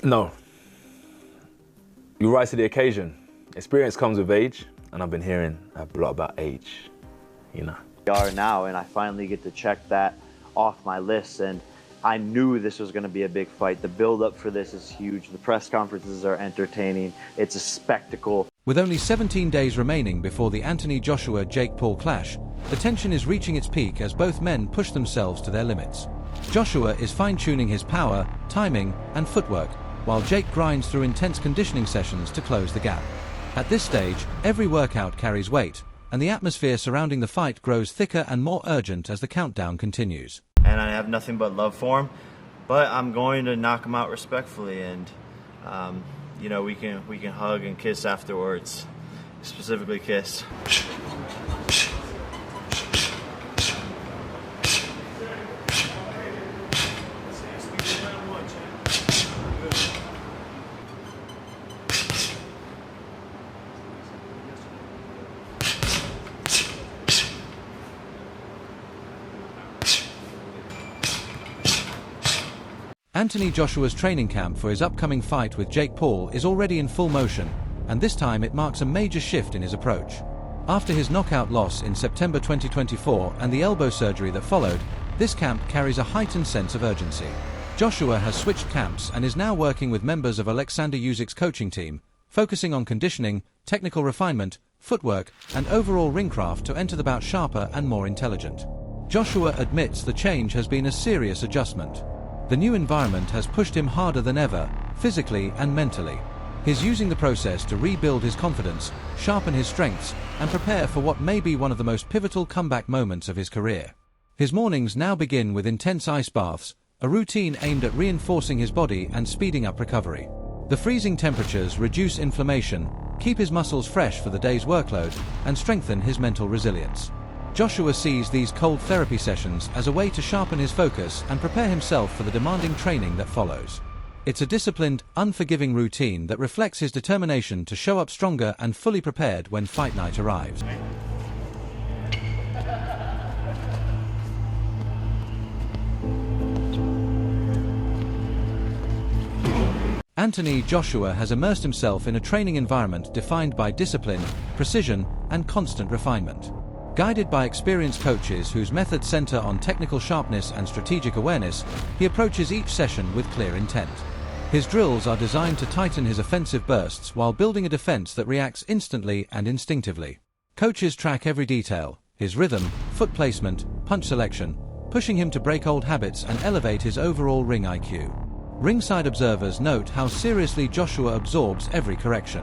No. You rise to the occasion. Experience comes with age, and I've been hearing a lot about age, you know. We are now, and I finally get to check that off my list, and I knew this was going to be a big fight. The build-up for this is huge. The press conferences are entertaining. It's a spectacle. With only 17 days remaining before the Anthony Joshua-Jake Paul clash, the tension is reaching its peak as both men push themselves to their limits. Joshua is fine-tuning his power, timing, and footwork, while Jake grinds through intense conditioning sessions to close the gap. At this stage, every workout carries weight, and the atmosphere surrounding the fight grows thicker and more urgent as the countdown continues. And I have nothing but love for him, but I'm going to knock him out respectfully, and you know, we can hug and kiss afterwards, specifically kiss. Anthony Joshua's training camp for his upcoming fight with Jake Paul is already in full motion, and this time it marks a major shift in his approach. After his knockout loss in September 2024 and the elbow surgery that followed, this camp carries a heightened sense of urgency. Joshua has switched camps and is now working with members of Alexander Usyk's coaching team, focusing on conditioning, technical refinement, footwork, and overall ringcraft to enter the bout sharper and more intelligent. Joshua admits the change has been a serious adjustment. The new environment has pushed him harder than ever, physically and mentally. He's using the process to rebuild his confidence, sharpen his strengths, and prepare for what may be one of the most pivotal comeback moments of his career. His mornings now begin with intense ice baths, a routine aimed at reinforcing his body and speeding up recovery. The freezing temperatures reduce inflammation, keep his muscles fresh for the day's workload, and strengthen his mental resilience. Joshua sees these cold therapy sessions as a way to sharpen his focus and prepare himself for the demanding training that follows. It's a disciplined, unforgiving routine that reflects his determination to show up stronger and fully prepared when fight night arrives. Anthony Joshua has immersed himself in a training environment defined by discipline, precision, and constant refinement. Guided by experienced coaches whose methods center on technical sharpness and strategic awareness, he approaches each session with clear intent. His drills are designed to tighten his offensive bursts while building a defense that reacts instantly and instinctively. Coaches track every detail, his rhythm, foot placement, punch selection, pushing him to break old habits and elevate his overall ring IQ. Ringside observers note how seriously Joshua absorbs every correction.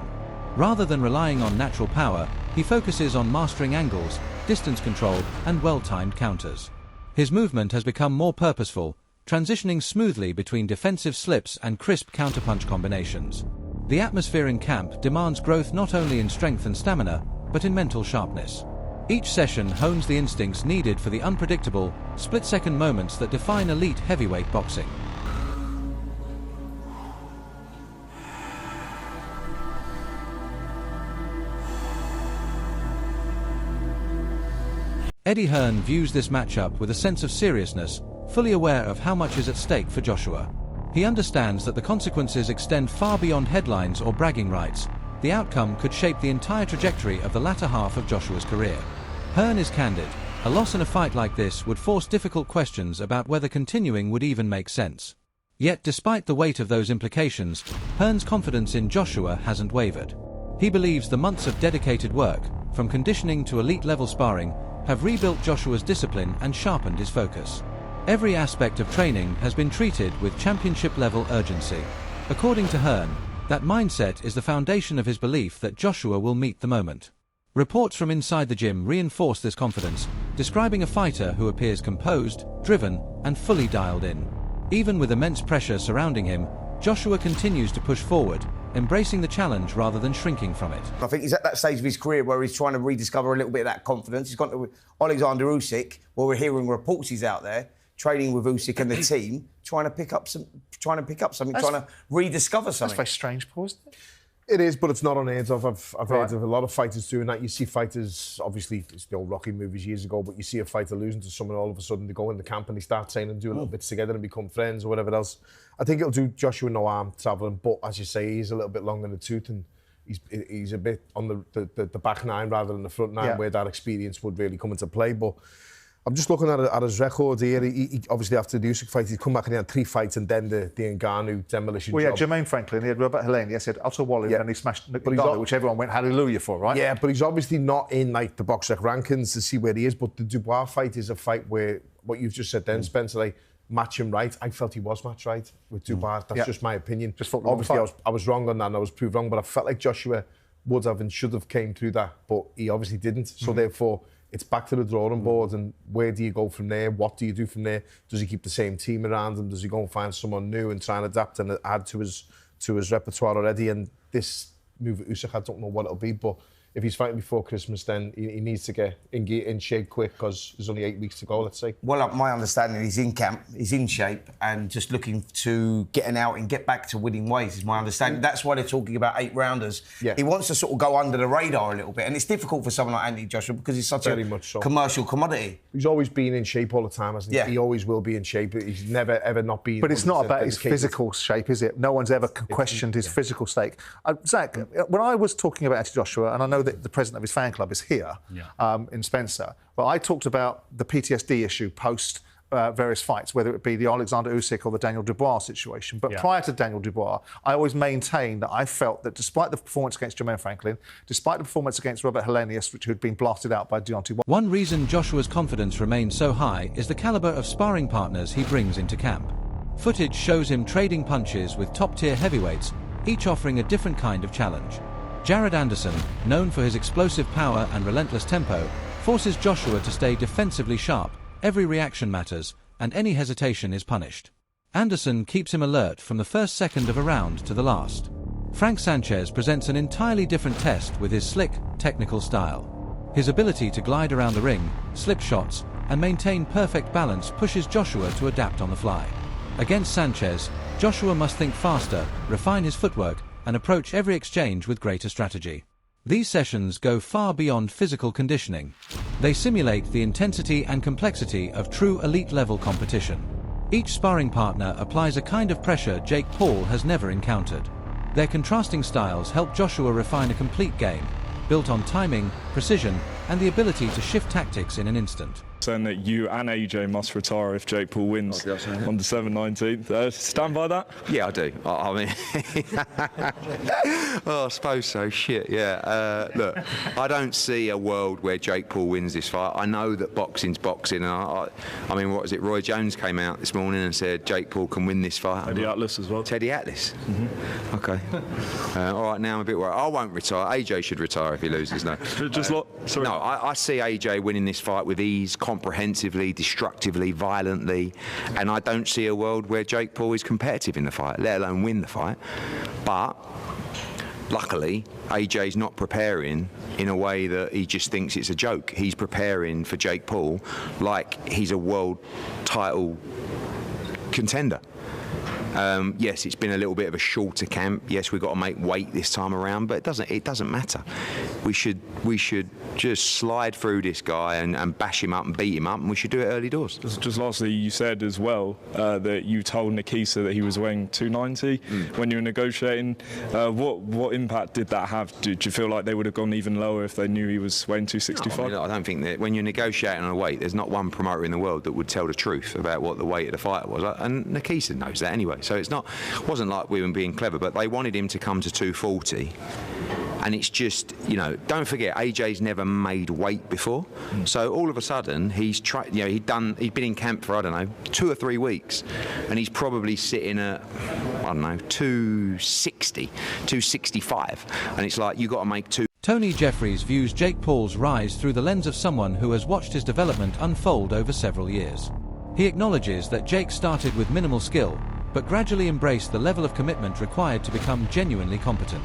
Rather than relying on natural power, he focuses on mastering angles, distance control, and well-timed counters. His movement has become more purposeful, transitioning smoothly between defensive slips and crisp counterpunch combinations. The atmosphere in camp demands growth not only in strength and stamina, but in mental sharpness. Each session hones the instincts needed for the unpredictable, split-second moments that define elite heavyweight boxing. Eddie Hearn views this matchup with a sense of seriousness, fully aware of how much is at stake for Joshua. He understands that the consequences extend far beyond headlines or bragging rights. The outcome could shape the entire trajectory of the latter half of Joshua's career. Hearn is candid. A loss in a fight like this would force difficult questions about whether continuing would even make sense. Yet despite the weight of those implications, Hearn's confidence in Joshua hasn't wavered. He believes the months of dedicated work, from conditioning to elite-level sparring, have rebuilt Joshua's discipline and sharpened his focus. Every aspect of training has been treated with championship-level urgency. According to Hearn, that mindset is the foundation of his belief that Joshua will meet the moment. Reports from inside the gym reinforce this confidence, describing a fighter who appears composed, driven, and fully dialed in. Even with immense pressure surrounding him, Joshua continues to push forward, embracing the challenge rather than shrinking from it. I think he's at that stage of his career where he's trying to rediscover a little bit of that confidence. He's gone to Alexander Usyk, where we're hearing reports he's out there training with Usyk and the team, trying to pick up something, trying to rediscover something. That's very strange, Paul, isn't it? It is, but it's not unheard of. I've heard of a lot of fighters doing that. You see fighters, obviously, it's the old Rocky movies years ago, but you see a fighter losing to someone, all of a sudden they go in the camp and they start training and do little bits together and become friends or whatever else. I think it'll do Joshua no harm travelling, but as you say, he's a little bit long in the tooth and he's a bit on the back nine rather than the front nine, where that experience would really come into play. But I'm just looking at his record here. He obviously, after the Usyk fight, he'd come back and he had 3 fights and then the Ngannou demolition job. Well, yeah, Jermaine Franklin, he had Robert Helenius, he had Otto Wallin, and he smashed Ngannou, which everyone went hallelujah for, right? Yeah, but he's obviously not in like the BoxRec rankings to see where he is. But the Dubois fight is a fight where, what you've just said then, Spencer, like, match him right. I felt he was match right with Dubois. That's just my opinion. Just obviously, I was wrong on that and I was proved wrong, but I felt like Joshua would have and should have came through that, but he obviously didn't. So therefore, it's back to the drawing board, and where do you go from there? What do you do from there? Does he keep the same team around him? Does he go and find someone new and try and adapt and add to his repertoire already? And this move at Usyk, I don't know what it'll be, but if he's fighting before Christmas, then he needs to get in shape quick, because there's only 8 weeks to go, let's say. Well, my understanding, he's in camp, he's in shape, and just looking to getting out and get back to winning ways, is my understanding. That's why they're talking about 8-rounders. Yeah. He wants to sort of go under the radar a little bit, and it's difficult for someone like Anthony Joshua because he's such a commercial commodity. He's always been in shape all the time, hasn't he? Yeah. He always will be in shape. He's never, ever not been... But it's not about his physical shape, is it? No one's ever questioned his physical state. Zach, when I was talking about Anthony Joshua, and I know that the president of his fan club is here in Spencer, well, I talked about the PTSD issue post various fights, whether it be the Alexander Usyk or the Daniel Dubois situation. But prior to Daniel Dubois, I always maintained that I felt that despite the performance against Jermaine Franklin, despite the performance against Robert Helenius, which had been blasted out by Deontay Wilder. One reason Joshua's confidence remains so high is the caliber of sparring partners he brings into camp. Footage shows him trading punches with top-tier heavyweights, each offering a different kind of challenge. Jared Anderson, known for his explosive power and relentless tempo, forces Joshua to stay defensively sharp. Every reaction matters, and any hesitation is punished. Anderson keeps him alert from the first second of a round to the last. Frank Sanchez presents an entirely different test with his slick, technical style. His ability to glide around the ring, slip shots, and maintain perfect balance pushes Joshua to adapt on the fly. Against Sanchez, Joshua must think faster, refine his footwork, and approach every exchange with greater strategy. These sessions go far beyond physical conditioning. They simulate the intensity and complexity of true elite-level competition. Each sparring partner applies a kind of pressure Jake Paul has never encountered. Their contrasting styles help Joshua refine a complete game, built on timing, precision, and the ability to shift tactics in an instant. Saying that you and AJ must retire if Jake Paul wins on December 19th. Stand by that? Yeah, I do. I mean, I suppose so. Shit, yeah. Look, I don't see a world where Jake Paul wins this fight. I know that boxing's boxing. And I mean, what was it? Roy Jones came out this morning and said Jake Paul can win this fight. Teddy Atlas as well. Teddy Atlas? Mm-hmm. Okay. All right, now I'm a bit worried. I won't retire. AJ should retire if he loses, no. Sorry. No, I see AJ winning this fight with ease, comprehensively, destructively, violently, and I don't see a world where Jake Paul is competitive in the fight, let alone win the fight. But luckily, AJ's not preparing in a way that he just thinks it's a joke. He's preparing for Jake Paul like he's a world title contender. Yes, it's been a little bit of a shorter camp. Yes, we've got to make weight this time around, but it doesn't matter. We should just slide through this guy and bash him up and beat him up, and we should do it early doors. Just lastly, you said as well that you told Nikisa that he was weighing 290 when you were negotiating. What impact did that have? Did you feel like they would have gone even lower if they knew he was weighing 265? No, I don't think that when you're negotiating on a weight, there's not one promoter in the world that would tell the truth about what the weight of the fighter was, and Nikisa knows that anyway. So it wasn't like we were being clever, but they wanted him to come to 240. And it's just, don't forget, AJ's never made weight before. So all of a sudden, he's tried, he'd been in camp for, 2 or 3 weeks, and he's probably sitting at, 260, 265. And it's like, you got to make two. Tony Jeffries views Jake Paul's rise through the lens of someone who has watched his development unfold over several years. He acknowledges that Jake started with minimal skill, but gradually embraced the level of commitment required to become genuinely competent.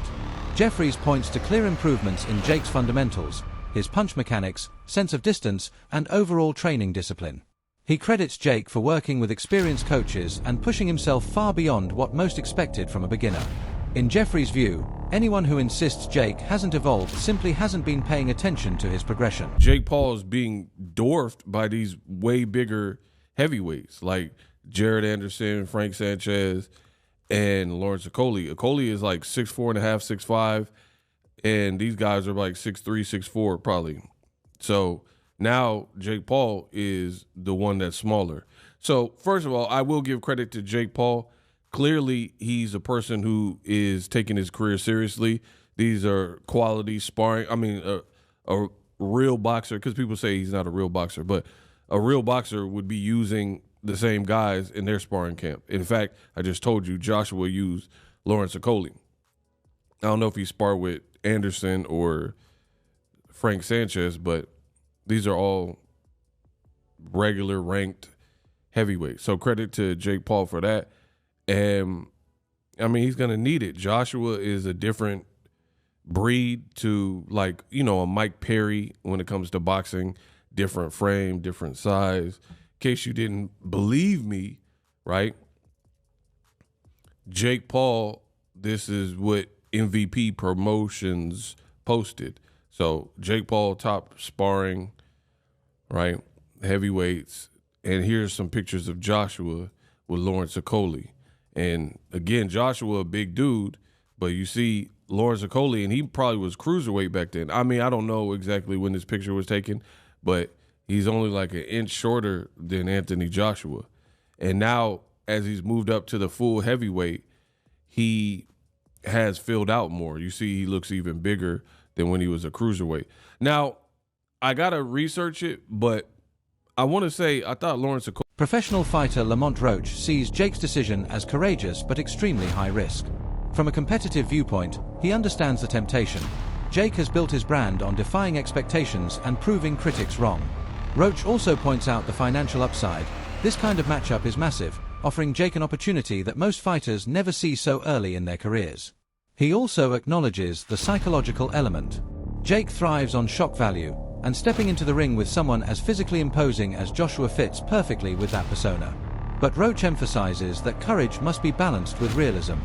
Jeffries points to clear improvements in Jake's fundamentals, his punch mechanics, sense of distance, and overall training discipline. He credits Jake for working with experienced coaches and pushing himself far beyond what most expected from a beginner. In Jeffries' view, Anyone who insists Jake hasn't evolved simply hasn't been paying attention to his progression. Jake Paul is being dwarfed by these way bigger heavyweights like Jared Anderson, Frank Sanchez, and Lawrence Okolie. Okolie is like 6'4.5", 6'5", and these guys are like 6'3", 6'4", probably. So now Jake Paul is the one that's smaller. So first of all, I will give credit to Jake Paul. Clearly, he's a person who is taking his career seriously. These are quality sparring. I mean, a real boxer, because people say he's not a real boxer, but a real boxer would be using the same guys in their sparring camp. In fact, I just told you Joshua used Lawrence Okolie. I don't know if he sparred with Anderson or Frank Sanchez, but these are all regular ranked heavyweights. So credit to Jake Paul for that. And, I mean, he's going to need it. Joshua is a different breed to, like, you know, a Mike Perry when it comes to boxing. Different frame, different size. In case you didn't believe me, right? Jake Paul, this is what MVP Promotions posted. So Jake Paul top sparring, right? Heavyweights. And here's some pictures of Joshua with Lawrence Okolie. And again, Joshua, a big dude, but you see Lawrence Okolie, and he probably was cruiserweight back then. I mean, I don't know exactly when this picture was taken, but he's only like an inch shorter than Anthony Joshua. And now, as he's moved up to the full heavyweight, he has filled out more. You see, he looks even bigger than when he was a cruiserweight. Now, I got to research it, but I want to say I thought Lawrence Okolie. Professional fighter Lamont Roach sees Jake's decision as courageous but extremely high risk. From a competitive viewpoint, he understands the temptation. Jake has built his brand on defying expectations and proving critics wrong. Roach also points out the financial upside. This kind of matchup is massive, offering Jake an opportunity that most fighters never see so early in their careers. He also acknowledges the psychological element. Jake thrives on shock value, and stepping into the ring with someone as physically imposing as Joshua fits perfectly with that persona. But Roach emphasizes that courage must be balanced with realism.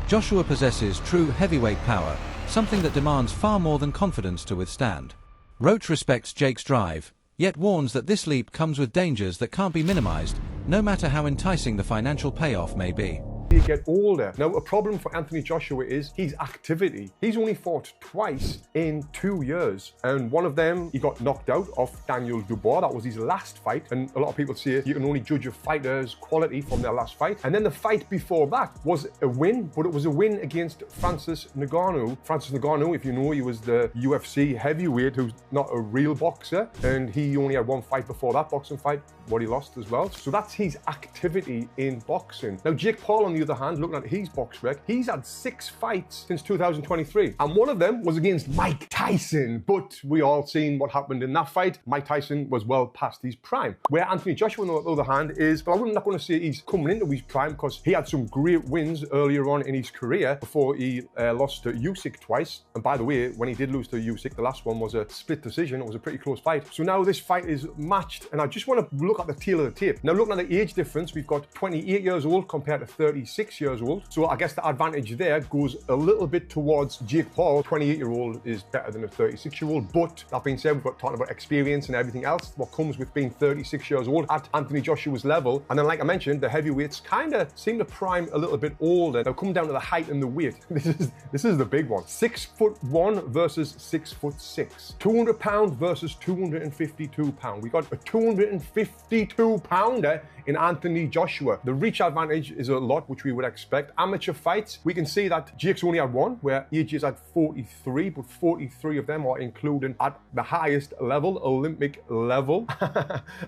Joshua possesses true heavyweight power, something that demands far more than confidence to withstand. Roach respects Jake's drive, yet warns that this leap comes with dangers that can't be minimized, no matter how enticing the financial payoff may be. You get older. Now, a problem for Anthony Joshua is his activity. He's only fought twice in 2 years, and one of them he got knocked out off Daniel Dubois. That was his last fight, and a lot of people say you can only judge a fighter's quality from their last fight. And then the fight before that was a win, but it was a win against Francis Ngannou. Francis Ngannou, if you know, he was the UFC heavyweight who's not a real boxer, and he only had one fight before that boxing fight, what he lost as well. So that's his activity in boxing. Now, Jake Paul, on the other hand, looking at his box rec, he's had 6 fights since 2023, and one of them was against Mike Tyson. But we all seen what happened in that fight. Mike Tyson was well past his prime. Where Anthony Joshua, on the other hand, is, but I'm not going to say he's coming into his prime, because he had some great wins earlier on in his career before he lost to Usyk twice. And by the way, when he did lose to Usyk, the last one was a split decision. It was a pretty close fight. So now this fight is matched, and I just want to look at the tail of the tape. Now, looking at the age difference, we've got 28 years old compared to 36 years old. So I guess the advantage there goes a little bit towards Jake Paul. 28-year-old is better than a 36-year-old. But that being said, we've got talking about experience and everything else, what comes with being 36 years old at Anthony Joshua's level. And then, like I mentioned, the heavyweights kind of seem to prime a little bit older. Now, coming down to the height and the weight, this is the big one. 6'1" versus 6'6". 200 pounds versus 252 pounds. We got a 252 pounder in Anthony Joshua. The reach advantage is a lot, which we would expect. Amateur fights, we can see that Jake's only had one, where AJ's had 43, but 43 of them are including at the highest level, Olympic level.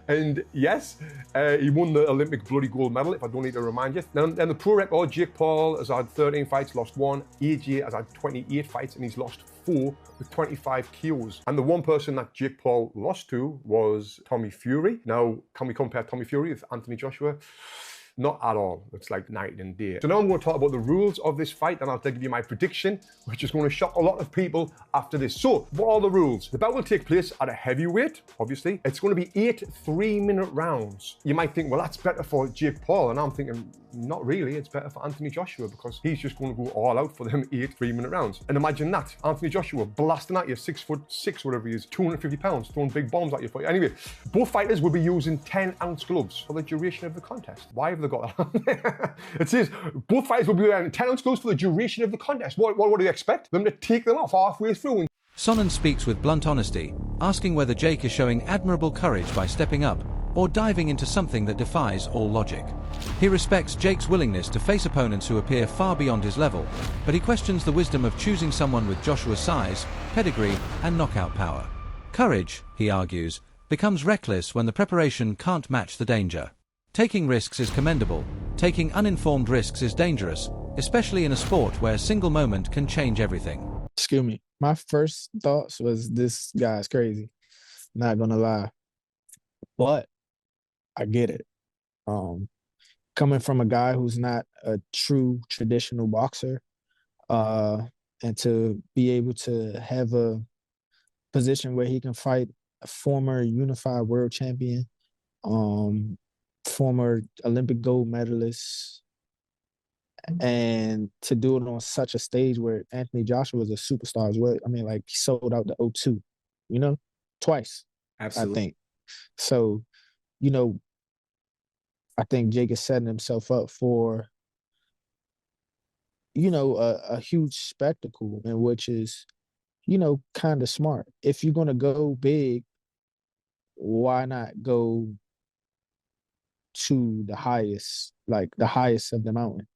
And yes, he won the Olympic bloody gold medal, if I don't need to remind you. Then the pro record, Jake Paul has had 13 fights, lost 1. AJ has had 28 fights, and he's lost 4 with 25 KOs. And the one person that Jake Paul lost to was Tommy Fury. Now, can we compare Tommy Fury with Anthony Joshua? Not at all. It's like night and day. So now I'm going to talk about the rules of this fight, and I'll give you my prediction, which is going to shock a lot of people after this. So, what are the rules? The bout will take place at a heavyweight, obviously. It's going to be 8 3-minute rounds. You might think, well, that's better for Jake Paul, and I'm thinking, not really. It's better for Anthony Joshua because he's just going to go all out for them 8 3-minute rounds. And imagine that, Anthony Joshua blasting at you, 6'6", whatever he is, 250 pounds, throwing big bombs at you. Anyway, both fighters will be using 10-ounce gloves for the duration of the contest. Why have they got that? It says both fighters will be wearing 10-ounce gloves for the duration of the contest. What do you expect? Them to take them off halfway through? Sonnen speaks with blunt honesty, asking whether Jake is showing admirable courage by stepping up or diving into something that defies all logic. He respects Jake's willingness to face opponents who appear far beyond his level, but he questions the wisdom of choosing someone with Joshua's size, pedigree, and knockout power. Courage, he argues, becomes reckless when the preparation can't match the danger. Taking risks is commendable. Taking uninformed risks is dangerous, especially in a sport where a single moment can change everything. Excuse me. My first thoughts was this guy's crazy. Not gonna lie. But I get it. Coming from a guy who's not a true traditional boxer, and to be able to have a position where he can fight a former unified world champion, former Olympic gold medalist, and to do it on such a stage where Anthony Joshua was a superstar as well. I mean, like, he sold out the O2, twice. Absolutely. I think. So, I think Jake is setting himself up for, a huge spectacle, and which is, kind of smart. If you're going to go big, why not go to the highest of the mountain?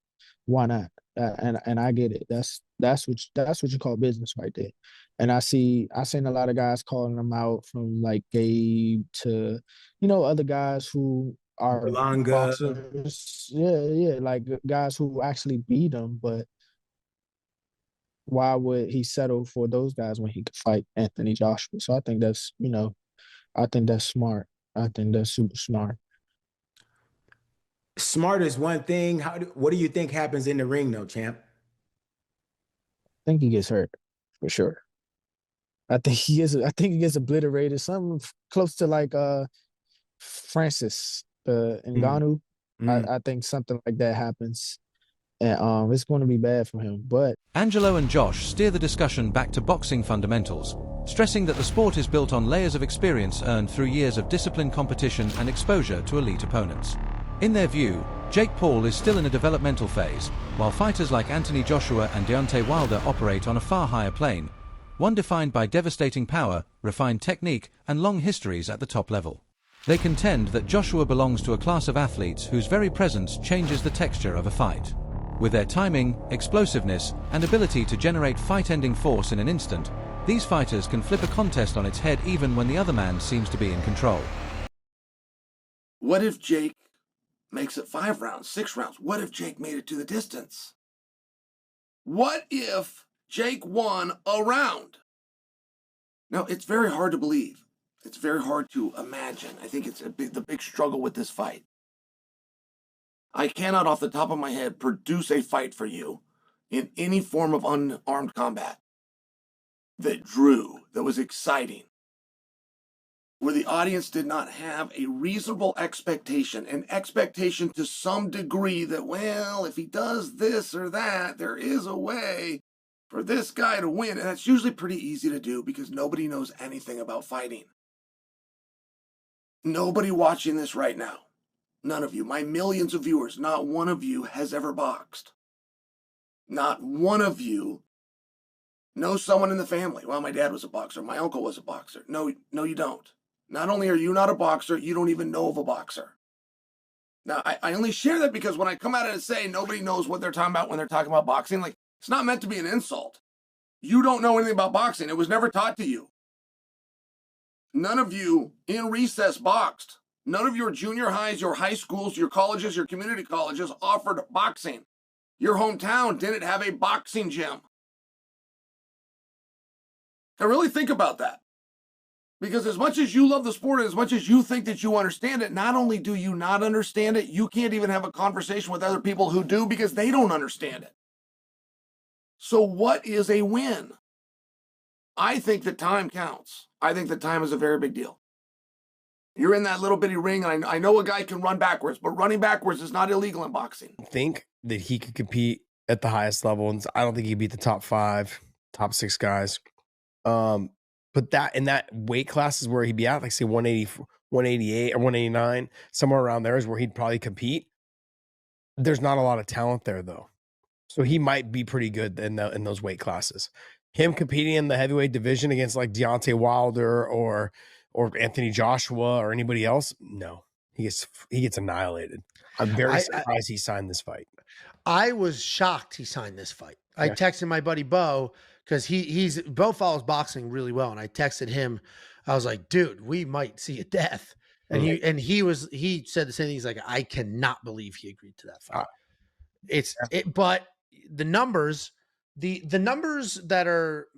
Why not? And I get it. That's what you call business right there. And I seen a lot of guys calling them out, from like Gabe to, other guys who are boxers. Yeah, like guys who actually beat them. But why would he settle for those guys when he could fight Anthony Joshua? So I think that's smart. I think that's super smart. Smart is one thing. What do you think happens in the ring, though, champ? I think he gets hurt for sure. I think he gets obliterated. Something close to like Francis Ngannou. I think something like that happens, and it's going to be bad for him. But Angelo and Josh steer the discussion back to boxing fundamentals, stressing that the sport is built on layers of experience earned through years of disciplined competition and exposure to elite opponents. In their view, Jake Paul is still in a developmental phase, while fighters like Anthony Joshua and Deontay Wilder operate on a far higher plane, one defined by devastating power, refined technique, and long histories at the top level. They contend that Joshua belongs to a class of athletes whose very presence changes the texture of a fight. With their timing, explosiveness, and ability to generate fight-ending force in an instant, these fighters can flip a contest on its head even when the other man seems to be in control. What if Jake makes it 5 rounds, 6 rounds? What if Jake made it to the distance? What if Jake won a round? Now, it's very hard to believe. It's very hard to imagine. I think it's the big struggle with this fight. I cannot, off the top of my head, produce a fight for you in any form of unarmed combat that drew, that was exciting, where the audience did not have a reasonable expectation, an expectation to some degree that, well, if he does this or that, there is a way for this guy to win. And that's usually pretty easy to do because nobody knows anything about fighting. Nobody watching this right now, none of you, my millions of viewers, not one of you has ever boxed. Not one of you knows someone in the family. Well, my dad was a boxer. My uncle was a boxer. No, you don't. Not only are you not a boxer, you don't even know of a boxer. Now, I only share that because when I come out and say nobody knows what they're talking about when they're talking about boxing, like, it's not meant to be an insult. You don't know anything about boxing. It was never taught to you. None of you in recess boxed. None of your junior highs, your high schools, your colleges, your community colleges offered boxing. Your hometown didn't have a boxing gym. Now really think about that. Because as much as you love the sport, as much as you think that you understand it, not only do you not understand it, you can't even have a conversation with other people who do because they don't understand it. So what is a win? I think that time counts. I think that time is a very big deal. You're in that little bitty ring, and I know a guy can run backwards, but running backwards is not illegal in boxing. I think that he could compete at the highest level, and I don't think he'd beat the top 5, top 6 guys. But that in that weight class is where he'd be at, like say 180, 188 or 189, somewhere around there is where he'd probably compete. There's not a lot of talent there though. So he might be pretty good in those weight classes. Him competing in the heavyweight division against like Deontay Wilder or Anthony Joshua or anybody else, no. He gets annihilated. I'm very surprised he signed this fight. I was shocked he signed this fight. I texted my buddy Bo because Bo follows boxing really well, and I texted him. I was like, "Dude, we might see a death." And he said the same thing. He's like, "I cannot believe he agreed to that fight." But the numbers, the numbers that are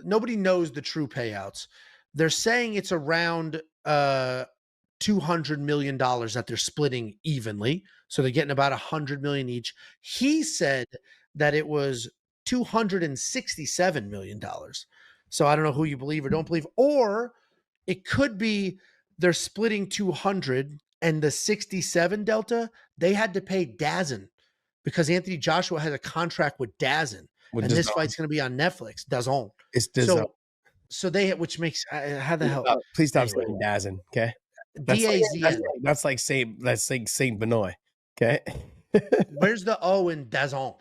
nobody knows the true payouts. They're saying it's around $200 million that they're splitting evenly. So they're getting about $100 million each. He said that it was $267 million. So I don't know who you believe or don't believe, or it could be they're splitting 200 and the 67 delta, they had to pay DAZN because Anthony Joshua has a contract with DAZN. And this fight's going to be on Netflix. DAZN. It's DAZN. So they, which makes how the hell? Please stop saying DAZN, okay? DAZN. That's like Saint Benoit, okay? Where's the O in DAZN?